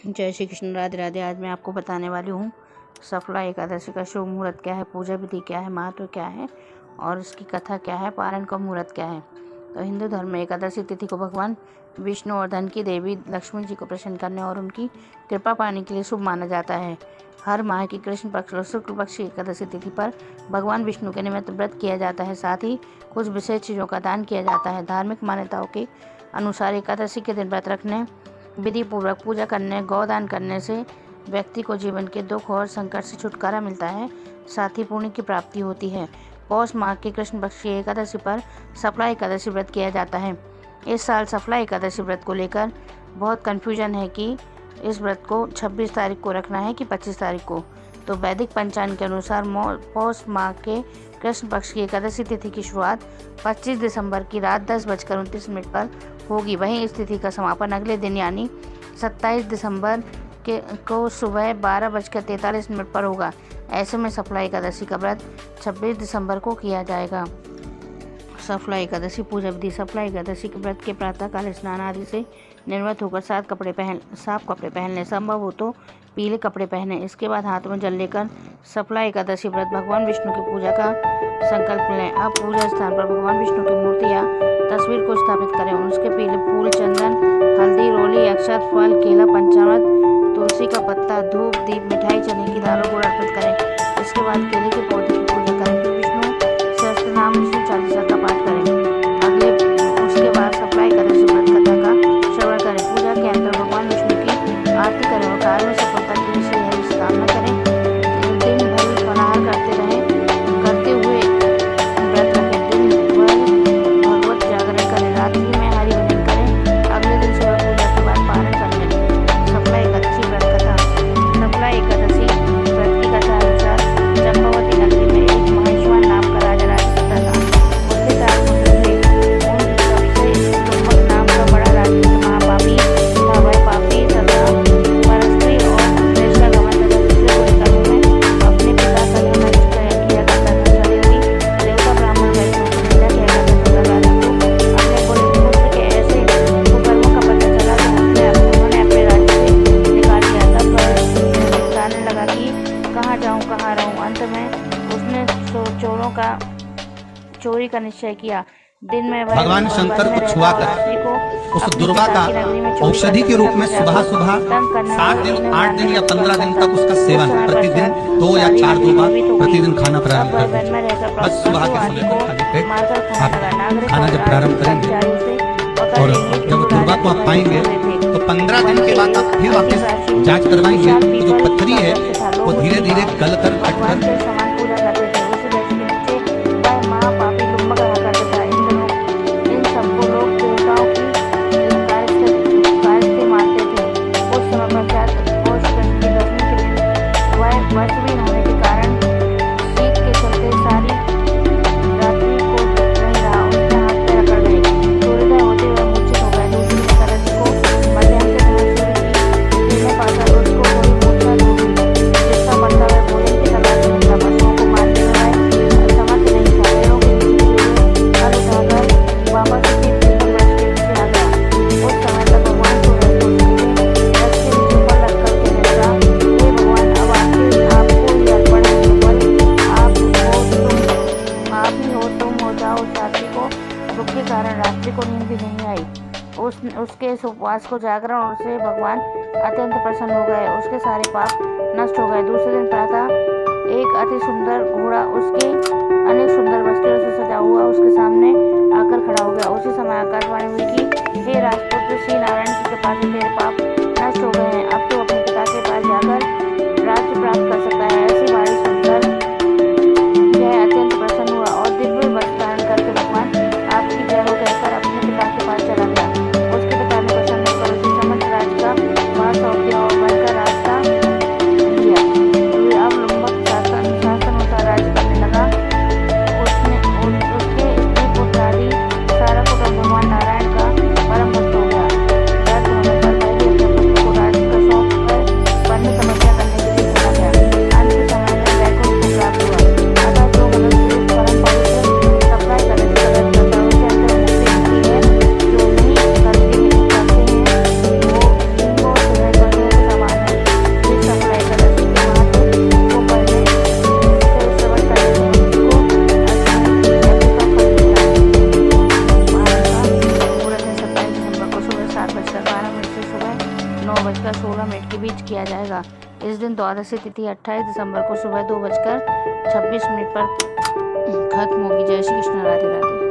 जय श्री कृष्ण, राधे राधे। आज मैं आपको बताने वाली हूँ सफला एकादशी का शुभ मुहूर्त क्या है, पूजा विधि क्या है, महत्व क्या है और इसकी कथा क्या है, पारण का मुहूर्त क्या है। तो हिंदू धर्म में एकादशी तिथि को भगवान विष्णु और धन की देवी लक्ष्मी जी को प्रसन्न करने और उनकी कृपा पाने के लिए शुभ माना जाता है। हर माह की कृष्ण पक्ष और शुक्ल पक्ष की एकादशी तिथि पर भगवान विष्णु के निमित्त व्रत किया जाता है। साथ ही कुछ विशेष चीज़ों का दान किया जाता है। धार्मिक मान्यताओं के अनुसार एकादशी के दिन व्रत रखने, विधि पूर्वक पूजा करने, गौदान करने से व्यक्ति को जीवन के दुख और संकट से छुटकारा मिलता है, साथ ही पुण्य की प्राप्ति होती है। पौष माह की कृष्ण पक्ष की एकादशी पर सफला एकादशी व्रत किया जाता है। इस साल सफला एकादशी व्रत को लेकर बहुत कन्फ्यूजन है कि इस व्रत को 26 तारीख को रखना है कि 25 तारीख को। तो वैदिक पंचांग के अनुसार पौष माह के कृष्ण पक्ष की एकादशी तिथि की शुरुआत 25 दिसंबर की रात 10:29 पर होगी। वहीं इस तिथि का समापन अगले दिन यानी 27 दिसंबर को सुबह 12:43 पर होगा। ऐसे में सफला एकादशी का व्रत 26 दिसंबर को किया जाएगा। सफला एकादशी पूजा विधि। सफला एकादशी के व्रत के प्रातःकाल स्नान आदि से निर्वृत्त होकर साफ कपड़े पहनने, संभव हो तो पीले कपड़े पहने। इसके बाद हाथ में जल लेकर सफला एकादशी व्रत भगवान विष्णु की पूजा का संकल्प लें। अब पूजा स्थान पर भगवान विष्णु की मूर्ति या तस्वीर को स्थापित करें और उसके पीले फूल, चंदन, हल्दी, रोली, अक्षत, फल, केला, पंचामृत, तुलसी का पत्ता, धूप, दीप, मिठाई, चने की दाल और गुड़ अर्पित करें। इसके बाद केले के पौधे की पूजा करें। फिर विष्णु सहस्त्र नाम, विष्णु चालीसा का पाठ करें। उसके बाद सफला एकादशी व्रत कथा का श्रवण करें। पूजा के अंतर भगवान विष्णु की आरती करें और कार्य में सफलता के लिए यही कामना करें। दिन भर फलाहार करते हुए व्रत रखें। दिन भर भगवत जागरण करें। रात्रि में हरि भजन करें। अगले दिन सुबह पूजा के बाद पारण करें। सफला एकादशी व्रत कथा। सफला एकादशी व्रत की कथा अनुसार चंपावती नगरी में एक महेश्वर नाम का राजा राज करता था। उसके 4 पुत्र थे। उन सबसे नाम का बड़ा राक्षस महापापी था। वह पापी तथा परस्त्री और वेश्यागमन तथा दूसरे बुरे कर्मों में अपने पिता का धर्म नष्ट किया करता था। सदैव देवता, ब्राह्मण, वैश्यों की निंदा किया करता था। राजा को अपने बुरे पुत्र के ऐसे कुकर्मों का पता चला तो उन्होंने अपने राज्य से निकाल दिया। तब वह बताने लगा कि कहाँ जाऊँ, कहाँ रहूँ। अंत में उसने चोरों का चोरी का निश्चय किया। दिन में वह भगवान शंकर को छुआ कर उस दुर्गा का औषधि के रूप में सुबह 7 दिन, 8 दिन या 15 दिन तक उसका सेवन प्रतिदिन 2 या 4 बार प्रतिदिन खाना प्रारंभ करें। बस सुबह के समय पर खाली पेट आप खाना जब प्रारंभ करेंगे और जब दुर्गा को आप पाएंगे तो 15 दिन के बाद आप फिर वापस जांच करवाएंगे तो जो पत्थरी है वो धीरे धीरे गल कर कट कर रात्रि को नींद भी नहीं आई। उसके इस उपवास को जागरण से भगवान अत्यंत प्रसन्न हो गए। उसके सारे पाप नष्ट हो गए। दूसरे दिन प्रातः एक अति सुंदर घोड़ा उसके अनेक सुंदर वस्त्रों से सजा हुआ उसके सामने आकर खड़ा हो गया। उसी समय आकाशवाणी हुई कि हे राजपुत्र, श्री नारायण की कृपा से तेरे पाप नष्ट हो गए हैं। अब तो अपने पिता के पास जाकर राज्य प्राप्त कर सकता है। ऐसी वाणी सुनकर यह अत्यंत प्रसन्न हुआ और दिव्य वस्त्र धारण करके भगवान आपकी जय हो कहकर अपने पिता के पास चला गया। उसके पिता ने प्रसन्न होकर उसे समस्त राज्य का भार सौंप दिया और बढ़कर रास्ता दिया। अब लुम्बक शासनानुसार राज्य करने लगा। उसके स्त्री पुत्र आदि सारा कुटुंब भगवान नारायण का परम भक्त हो गया। व्रत होने पर पहले 9:16 के बीच किया जाएगा। इस दिन द्वादशी तिथि 28 दिसंबर को सुबह 2:26 पर खत्म होगी। जय श्री कृष्ण, राधे राधे।